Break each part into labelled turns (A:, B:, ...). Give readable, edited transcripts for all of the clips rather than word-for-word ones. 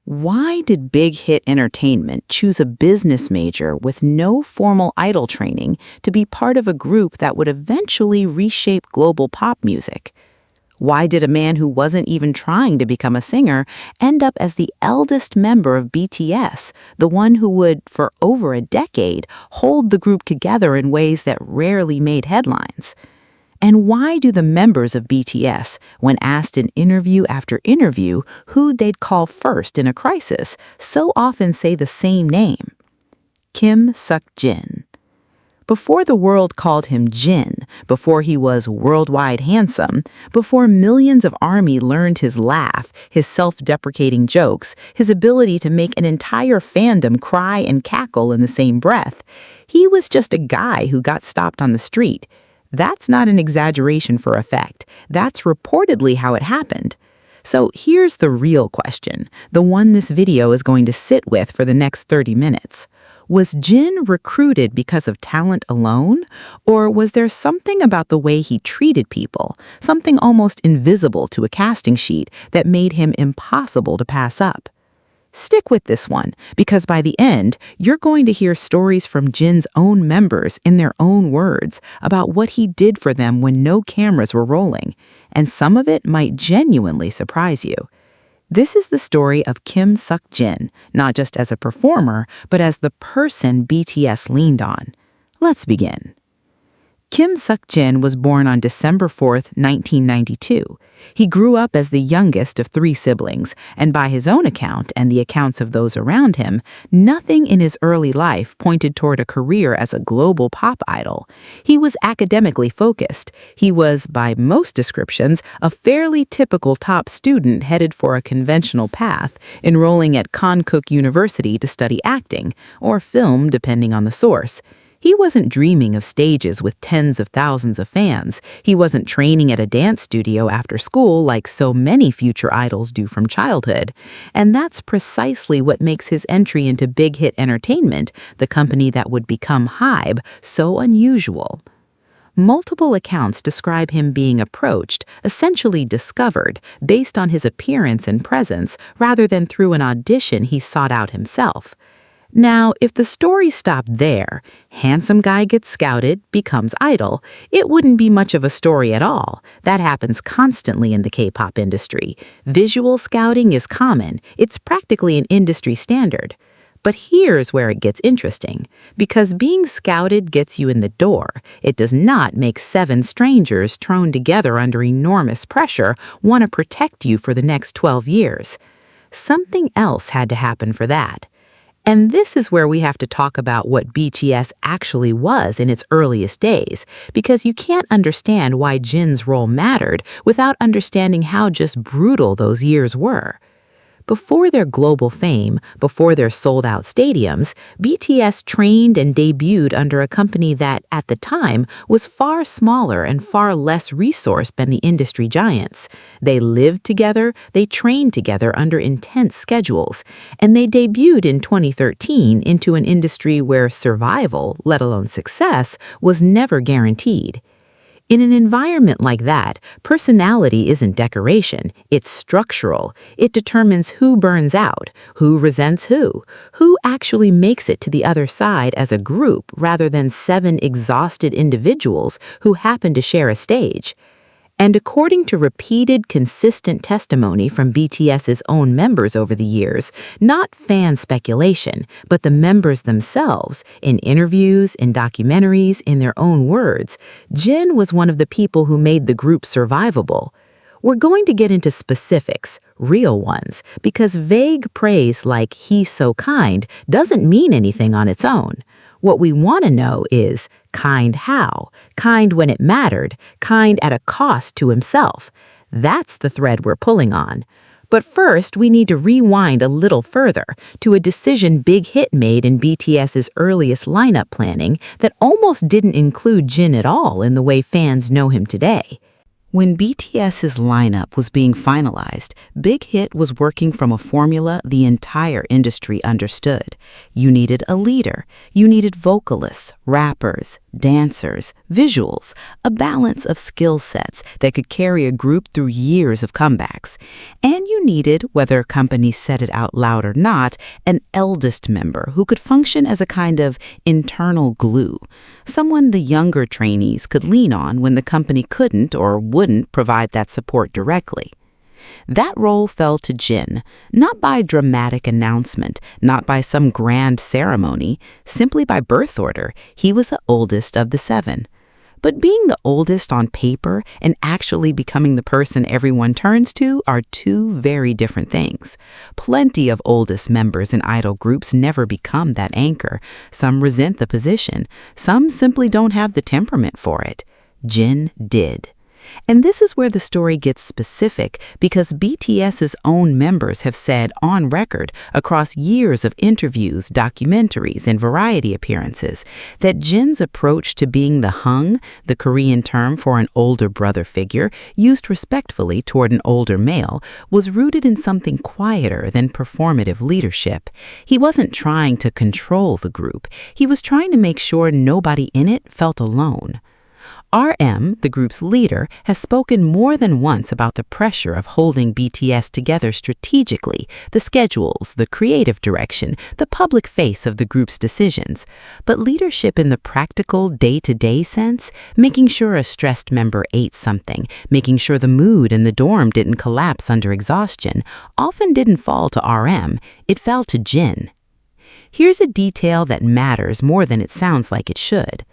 A: Why did Big Hit Entertainment choose a business major with no formal idol training to be part of a group that would eventually reshape global pop music? Why did a man who wasn't even trying to become a singer end up as the eldest member of BTS, the one who would, for over a decade, hold the group together in ways that rarely made headlines? And why do the members of BTS, when asked in interview after interview who they'd call first in a crisis, so often say the same name? Seokjin. Before the world called him Jin, before he was worldwide handsome, before millions of ARMY learned his laugh, his self-deprecating jokes, his ability to make an entire fandom cry and cackle in the same breath, he was just a guy who got stopped on the street. That's not an exaggeration for effect. That's reportedly how it happened. So here's the real question, the one this video is going to sit with for the next 30 minutes. Was Jin recruited because of talent alone? Or was there something about the way he treated people, something almost invisible to a casting sheet, that made him impossible to pass up? Stick with this one, because by the end, you're going to hear stories from Jin's own members in their own words about what he did for them when no cameras were rolling, and some of it might genuinely surprise you. This is the story of Kim Seokjin, not just as a performer, but as the person BTS leaned on. Let's begin. Kim Seokjin was born on December 4, 1992. He grew up as the youngest of 3 siblings, and by his own account and the accounts of those around him, nothing in his early life pointed toward a career as a global pop idol. He was academically focused. He was, by most descriptions, a fairly typical top student headed for a conventional path, enrolling at Konkuk University to study acting, or film depending on the source. He wasn't dreaming of stages with tens of thousands of fans. He wasn't training at a dance studio after school like so many future idols do from childhood. And that's precisely what makes his entry into Big Hit Entertainment, the company that would become HYBE, so unusual. Multiple accounts describe him being approached, essentially discovered, based on his appearance and presence rather than through an audition he sought out himself. Now, if the story stopped there, handsome guy gets scouted, becomes idol, it wouldn't be much of a story at all. That happens constantly in the K-pop industry. Visual scouting is common. It's practically an industry standard. But here's where it gets interesting. Because being scouted gets you in the door, it does not make 7 strangers thrown together under enormous pressure want to protect you for the next 12 years. Something else had to happen for that. And this is where we have to talk about what BTS actually was in its earliest days, because you can't understand why Jin's role mattered without understanding how just brutal those years were. Before their global fame, before their sold-out stadiums, BTS trained and debuted under a company that, at the time, was far smaller and far less resourced than the industry giants. They lived together, they trained together under intense schedules, and they debuted in 2013 into an industry where survival, let alone success, was never guaranteed. In an environment like that, personality isn't decoration, it's structural. It determines who burns out, who resents who actually makes it to the other side as a group rather than 7 exhausted individuals who happen to share a stage. And according to repeated, consistent testimony from BTS's own members over the years, not fan speculation, but the members themselves, in interviews, in documentaries, in their own words, Jin was one of the people who made the group survivable. We're going to get into specifics, real ones, because vague praise like "he's so kind" doesn't mean anything on its own. What we want to know is, kind how? Kind when it mattered, kind at a cost to himself. That's the thread we're pulling on. But first, we need to rewind a little further to a decision Big Hit made in BTS's earliest lineup planning that almost didn't include Jin at all in the way fans know him today. When BTS's lineup was being finalized, Big Hit was working from a formula the entire industry understood. You needed a leader. You needed vocalists, rappers, dancers, visuals, a balance of skill sets that could carry a group through years of comebacks. And you needed, whether companies said it out loud or not, an eldest member who could function as a kind of internal glue, someone the younger trainees could lean on when the company couldn't or wouldn't provide that support directly. That role fell to Jin, not by dramatic announcement, not by some grand ceremony, simply by birth order. He was the oldest of the 7. But being the oldest on paper and actually becoming the person everyone turns to are two very different things. Plenty of oldest members in idol groups never become that anchor. Some resent the position. Some simply don't have the temperament for it. Jin did. And this is where the story gets specific, because BTS's own members have said on record across years of interviews, documentaries, and variety appearances that Jin's approach to being the hung, the Korean term for an older brother figure used respectfully toward an older male, was rooted in something quieter than performative leadership. He wasn't trying to control the group. He was trying to make sure nobody in it felt alone. RM, the group's leader, has spoken more than once about the pressure of holding BTS together strategically, the schedules, the creative direction, the public face of the group's decisions. But leadership in the practical, day-to-day sense, making sure a stressed member ate something, making sure the mood in the dorm didn't collapse under exhaustion, often didn't fall to RM, it fell to Jin. Here's a detail that matters more than it sounds like it should.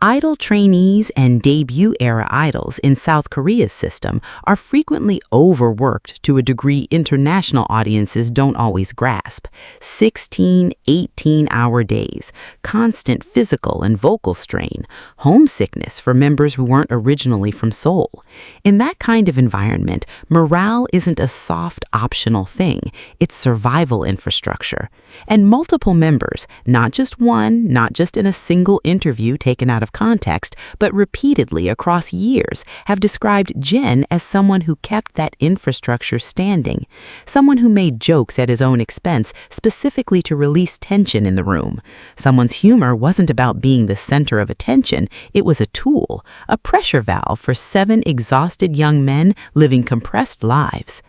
A: Idol trainees and debut-era idols in South Korea's system are frequently overworked to a degree international audiences don't always grasp. 16, 18-hour days, constant physical and vocal strain, homesickness for members who weren't originally from Seoul. In that kind of environment, morale isn't a soft, optional thing. It's survival infrastructure. And multiple members, not just one, not just in a single interview taken out of context, but repeatedly across years, have described Jin as someone who kept that infrastructure standing, someone who made jokes at his own expense specifically to release tension in the room. Someone's humor wasn't about being the center of attention, it was a tool, a pressure valve for 7 exhausted young men living compressed lives.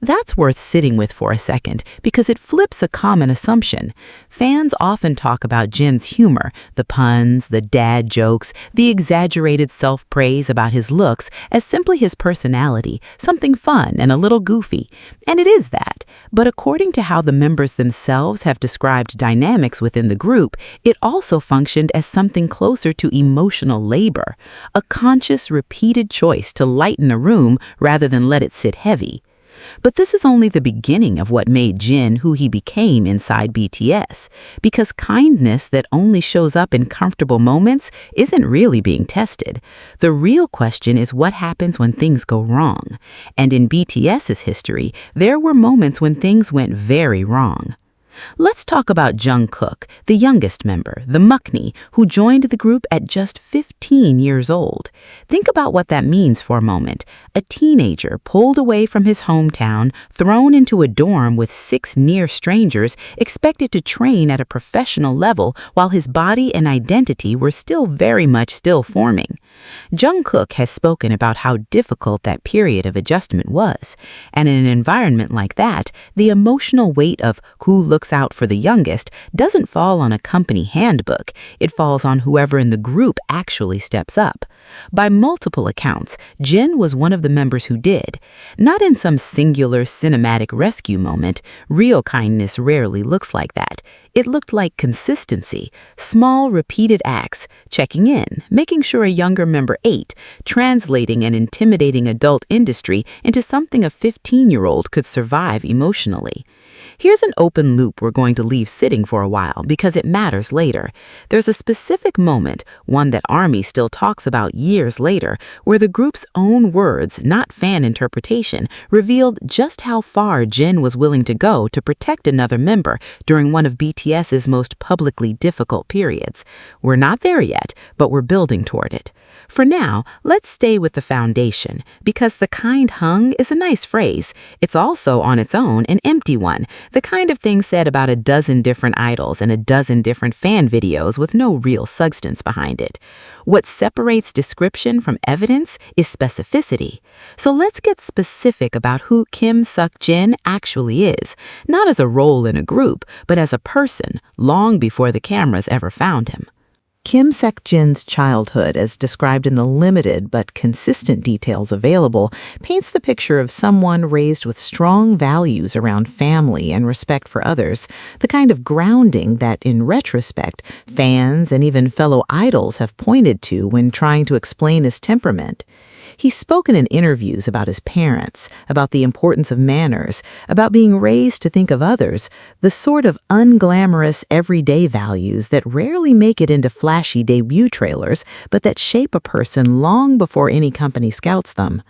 A: That's worth sitting with for a second because it flips a common assumption. Fans often talk about Jin's humor, the puns, the dad jokes, the exaggerated self-praise about his looks as simply his personality, something fun and a little goofy. And it is that. But according to how the members themselves have described dynamics within the group, it also functioned as something closer to emotional labor, a conscious, repeated choice to lighten a room rather than let it sit heavy. But this is only the beginning of what made Jin who he became inside BTS, because kindness that only shows up in comfortable moments isn't really being tested. The real question is what happens when things go wrong. And in BTS's history, there were moments when things went very wrong. Let's talk about Jungkook, the youngest member, the Mukni, who joined the group at just 15 years old. Think about what that means for a moment. A teenager pulled away from his hometown, thrown into a dorm with 6 near strangers, expected to train at a professional level while his body and identity were still very much still forming. Jungkook has spoken about how difficult that period of adjustment was. And in an environment like that, the emotional weight of who looks out for the youngest doesn't fall on a company handbook. It falls on whoever in the group actually steps up. By multiple accounts, Jin was one of the members who did. Not in some singular cinematic rescue moment. Real kindness rarely looks like that. It looked like consistency, small repeated acts, checking in, making sure a younger member ate, translating an intimidating adult industry into something a 15-year-old could survive emotionally. Here's an open loop we're going to leave sitting for a while because it matters later. There's a specific moment, one that ARMY still talks about years later, where the group's own words, not fan interpretation, revealed just how far Jin was willing to go to protect another member during one of BTS's most publicly difficult periods. We're not there yet, but we're building toward it. For now, let's stay with the foundation, because the kind hung is a nice phrase. It's also, on its own, an empty one, the kind of thing said about a dozen different idols and a dozen different fan videos with no real substance behind it. What separates description from evidence is specificity. So let's get specific about who Kim Seokjin actually is, not as a role in a group, but as a person, long before the cameras ever found him. Kim Seokjin's childhood, as described in the limited but consistent details available, paints the picture of someone raised with strong values around family and respect for others, the kind of grounding that, in retrospect, fans and even fellow idols have pointed to when trying to explain his temperament. He's spoken in interviews about his parents, about the importance of manners, about being raised to think of others, the sort of unglamorous everyday values that rarely make it into flashy debut trailers, but that shape a person long before any company scouts them.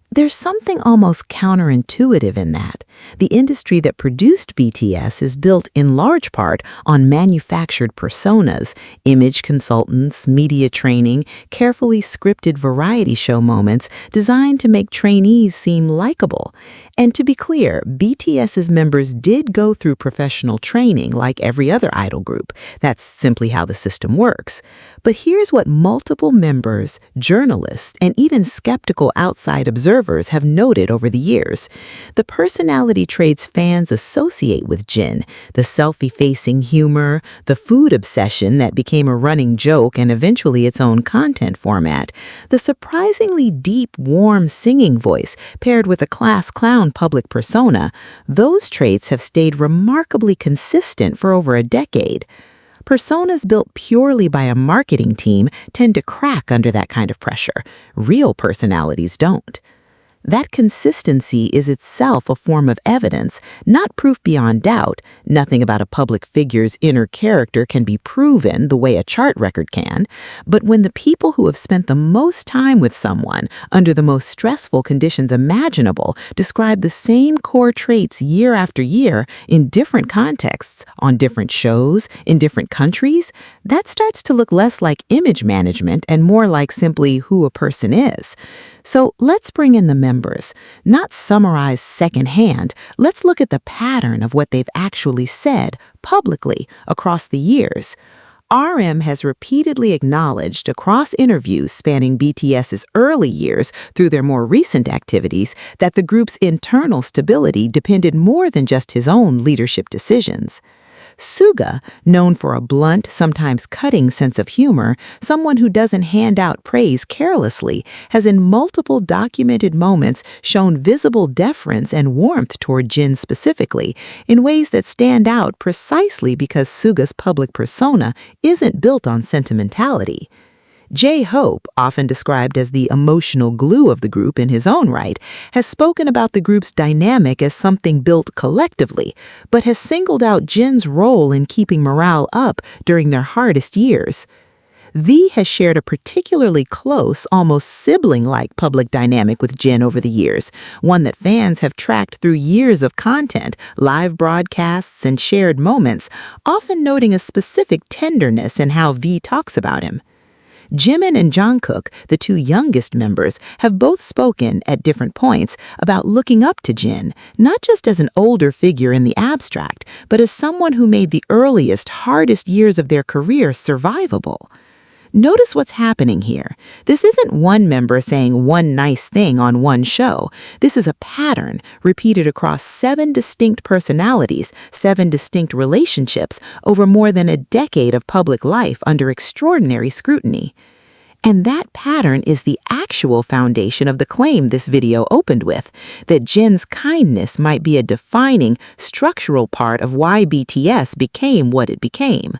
A: There's something almost counterintuitive in that. The industry that produced BTS is built in large part on manufactured personas, image consultants, media training, carefully scripted variety show moments designed to make trainees seem likable. And to be clear, BTS's members did go through professional training like every other idol group. That's simply how the system works. But here's what multiple members, journalists, and even skeptical outside observers have noted over the years. The personality traits fans associate with Jin, the selfie-facing humor, the food obsession that became a running joke and eventually its own content format, the surprisingly deep, warm singing voice paired with a class clown public persona, those traits have stayed remarkably consistent for over a decade. Personas built purely by a marketing team tend to crack under that kind of pressure. Real personalities don't. That consistency is itself a form of evidence, not proof beyond doubt. Nothing about a public figure's inner character can be proven the way a chart record can. But when the people who have spent the most time with someone under the most stressful conditions imaginable describe the same core traits year after year in different contexts, on different shows, in different countries, that starts to look less like image management and more like simply who a person is. So let's bring in the members. Not summarize secondhand, let's look at the pattern of what they've actually said publicly across the years. RM has repeatedly acknowledged across interviews spanning BTS's early years through their more recent activities that the group's internal stability depended more than just his own leadership decisions. Suga, known for a blunt, sometimes cutting sense of humor, someone who doesn't hand out praise carelessly, has in multiple documented moments shown visible deference and warmth toward Jin specifically, in ways that stand out precisely because Suga's public persona isn't built on sentimentality. J-Hope, often described as the emotional glue of the group in his own right, has spoken about the group's dynamic as something built collectively, but has singled out Jin's role in keeping morale up during their hardest years. V has shared a particularly close, almost sibling-like public dynamic with Jin over the years, one that fans have tracked through years of content, live broadcasts, and shared moments, often noting a specific tenderness in how V talks about him. Jimin and Jungkook, the two youngest members, have both spoken, at different points, about looking up to Jin, not just as an older figure in the abstract, but as someone who made the earliest, hardest years of their career survivable. Notice what's happening here. This isn't one member saying one nice thing on one show. This is a pattern repeated across 7 distinct personalities, 7 distinct relationships over more than a decade of public life under extraordinary scrutiny. And that pattern is the actual foundation of the claim this video opened with, that Jin's kindness might be a defining, structural part of why BTS became what it became.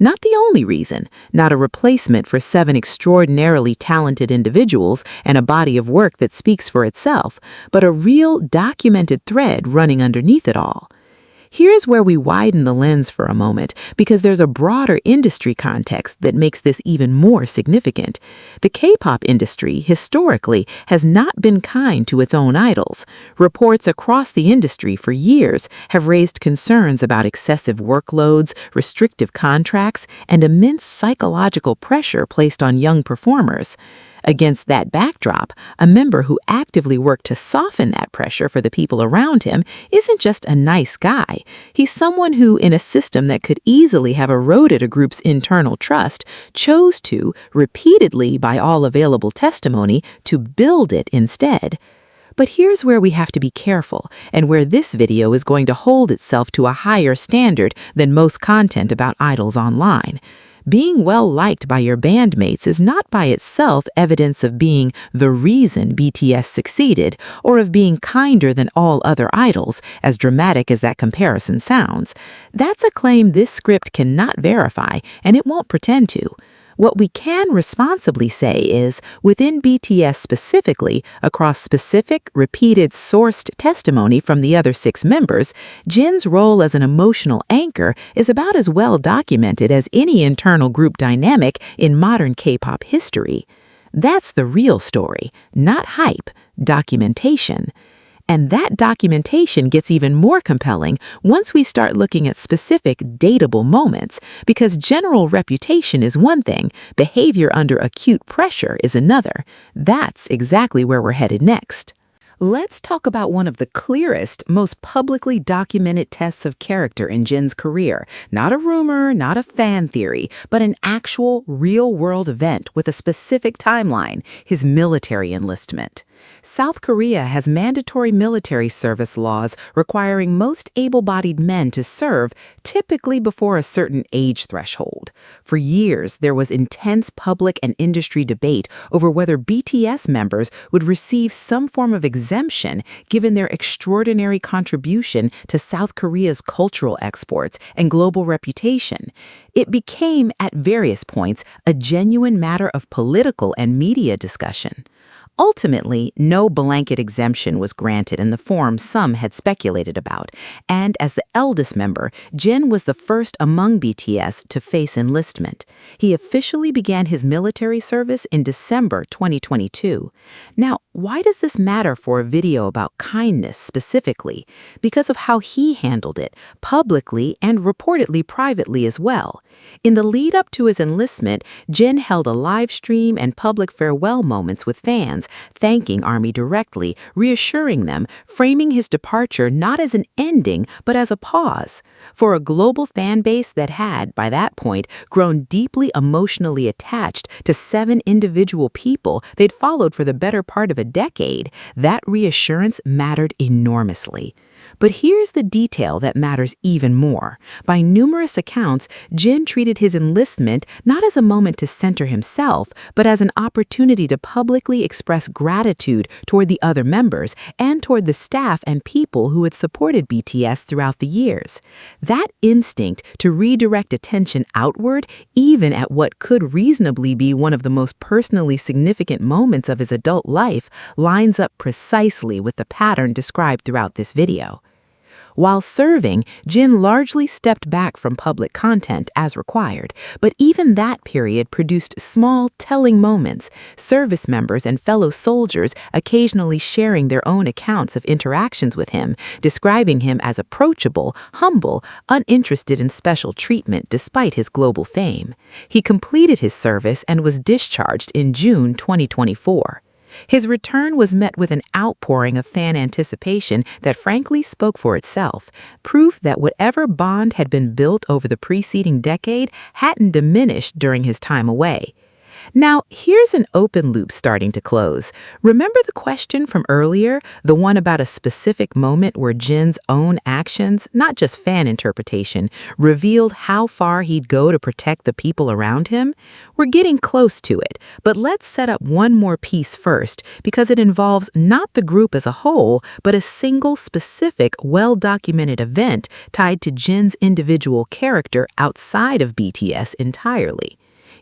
A: Not the only reason, not a replacement for 7 extraordinarily talented individuals and a body of work that speaks for itself, but a real documented thread running underneath it all. Here's where we widen the lens for a moment, because there's a broader industry context that makes this even more significant. The K-pop industry, historically, has not been kind to its own idols. Reports across the industry for years have raised concerns about excessive workloads, restrictive contracts, and immense psychological pressure placed on young performers. Against that backdrop, a member who actively worked to soften that pressure for the people around him isn't just a nice guy. He's someone who, in a system that could easily have eroded a group's internal trust, chose to, repeatedly by all available testimony, to build it instead. But here's where we have to be careful, and where this video is going to hold itself to a higher standard than most content about idols online. Being well-liked by your bandmates is not by itself evidence of being the reason BTS succeeded, or of being kinder than all other idols, as dramatic as that comparison sounds. That's a claim this script cannot verify, and it won't pretend to. What we can responsibly say is, within BTS specifically, across specific, repeated, sourced testimony from the other 6 members, Jin's role as an emotional anchor is about as well documented as any internal group dynamic in modern K-pop history. That's the real story, not hype, documentation. And that documentation gets even more compelling once we start looking at specific, dateable moments, because general reputation is one thing, behavior under acute pressure is another. That's exactly where we're headed next. Let's talk about one of the clearest, most publicly documented tests of character in Jin's career. Not a rumor, not a fan theory, but an actual, real-world event with a specific timeline: his military enlistment. South Korea has mandatory military service laws requiring most able-bodied men to serve, typically before a certain age threshold. For years, there was intense public and industry debate over whether BTS members would receive some form of exemption given their extraordinary contribution to South Korea's cultural exports and global reputation. It became, at various points, a genuine matter of political and media discussion. Ultimately, no blanket exemption was granted in the form some had speculated about, and as the eldest member, Jin was the first among BTS to face enlistment. He officially began his military service in December 2022. Now, why does this matter for a video about kindness specifically? Because of how he handled it, publicly and reportedly privately as well. In the lead-up to his enlistment, Jin held a live stream and public farewell moments with fans, thanking ARMY directly, reassuring them, framing his departure not as an ending, but as a pause. For a global fan base that had, by that point, grown deeply emotionally attached to 7 individual people they'd followed for the better part of a decade, that reassurance mattered enormously. But here's the detail that matters even more. By numerous accounts, Jin treated his enlistment not as a moment to center himself, but as an opportunity to publicly express gratitude toward the other members and toward the staff and people who had supported BTS throughout the years. That instinct to redirect attention outward, even at what could reasonably be one of the most personally significant moments of his adult life, lines up precisely with the pattern described throughout this video. While serving, Jin largely stepped back from public content as required, but even that period produced small, telling moments, service members and fellow soldiers occasionally sharing their own accounts of interactions with him, describing him as approachable, humble, uninterested in special treatment despite his global fame. He completed his service and was discharged in June 2024. His return was met with an outpouring of fan anticipation that frankly spoke for itself, proof that whatever bond had been built over the preceding decade hadn't diminished during his time away. Now, here's an open loop starting to close. Remember the question from earlier, the one about a specific moment where Jin's own actions, not just fan interpretation, revealed how far he'd go to protect the people around him? We're getting close to it, but let's set up one more piece first, because it involves not the group as a whole, but a single specific, well-documented event tied to Jin's individual character outside of BTS entirely.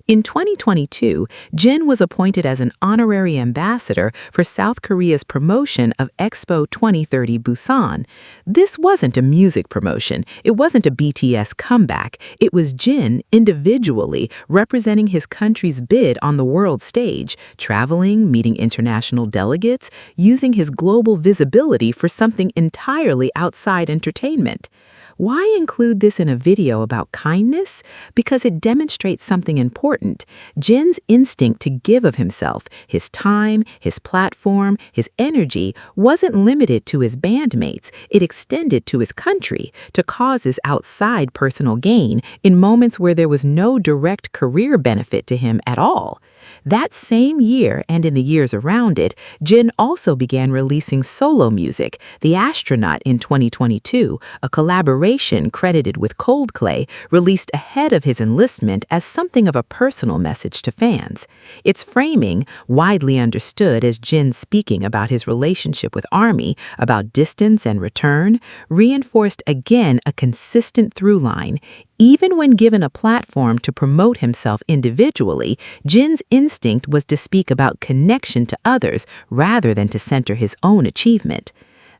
A: In 2022, Jin was appointed as an honorary ambassador for South Korea's promotion of Expo 2030 Busan. This wasn't a music promotion. It wasn't a BTS comeback. It was Jin individually representing his country's bid on the world stage, traveling, meeting international delegates, using his global visibility for something entirely outside entertainment. Why include this in a video about kindness? Because it demonstrates something important. Jin's instinct to give of himself, his time, his platform, his energy, wasn't limited to his bandmates. It extended to his country, to causes outside personal gain in moments where there was no direct career benefit to him at all. That same year, and in the years around it, Jin also began releasing solo music, The Astronaut in 2022, a collaboration credited with Coldplay, released ahead of his enlistment as something of a personal message to fans. Its framing, widely understood as Jin speaking about his relationship with ARMY, about distance and return, reinforced again a consistent through line. Even when given a platform to promote himself individually, Jin's instinct was to speak about connection to others rather than to center his own achievement.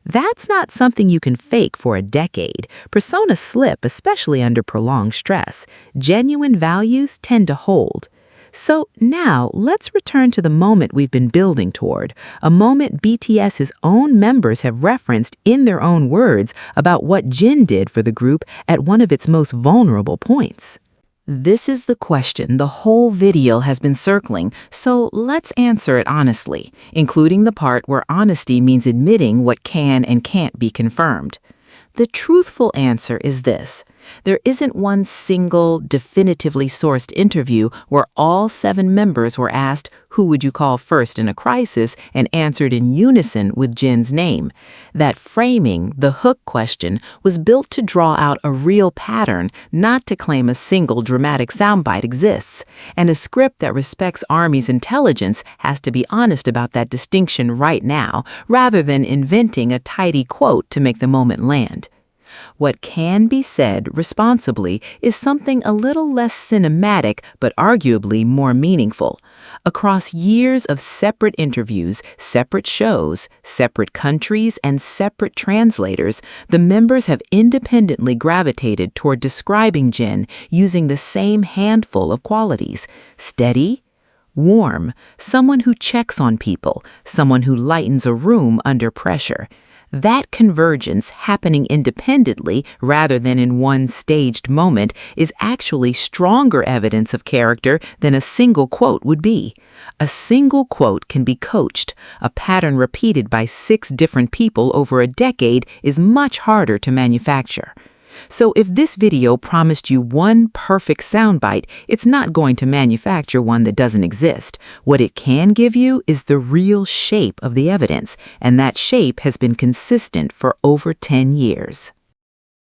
A: That's not something you can fake for a decade. Personas slip, especially under prolonged stress. Genuine values tend to hold. So now let's return to the moment we've been building toward, a moment BTS's own members have referenced in their own words about what Jin did for the group at one of its most vulnerable points. This is the question the whole video has been circling, so let's answer it honestly, including the part where honesty means admitting what can and can't be confirmed. The truthful answer is this. There isn't one single, definitively sourced interview where all 7 members were asked, "Who would you call first in a crisis?" and answered in unison with Jin's name. That framing, the hook question, was built to draw out a real pattern, not to claim a single dramatic soundbite exists. And a script that respects ARMY's intelligence has to be honest about that distinction right now, rather than inventing a tidy quote to make the moment land. What can be said responsibly is something a little less cinematic but arguably more meaningful. Across years of separate interviews, separate shows, separate countries, and separate translators, the members have independently gravitated toward describing Jin using the same handful of qualities: steady, warm, someone who checks on people, someone who lightens a room under pressure. That convergence happening independently rather than in one staged moment is actually stronger evidence of character than a single quote would be. A single quote can be coached. A pattern repeated by 6 different people over a decade is much harder to manufacture. So if this video promised you one perfect soundbite, it's not going to manufacture one that doesn't exist. What it can give you is the real shape of the evidence, and that shape has been consistent for over 10 years.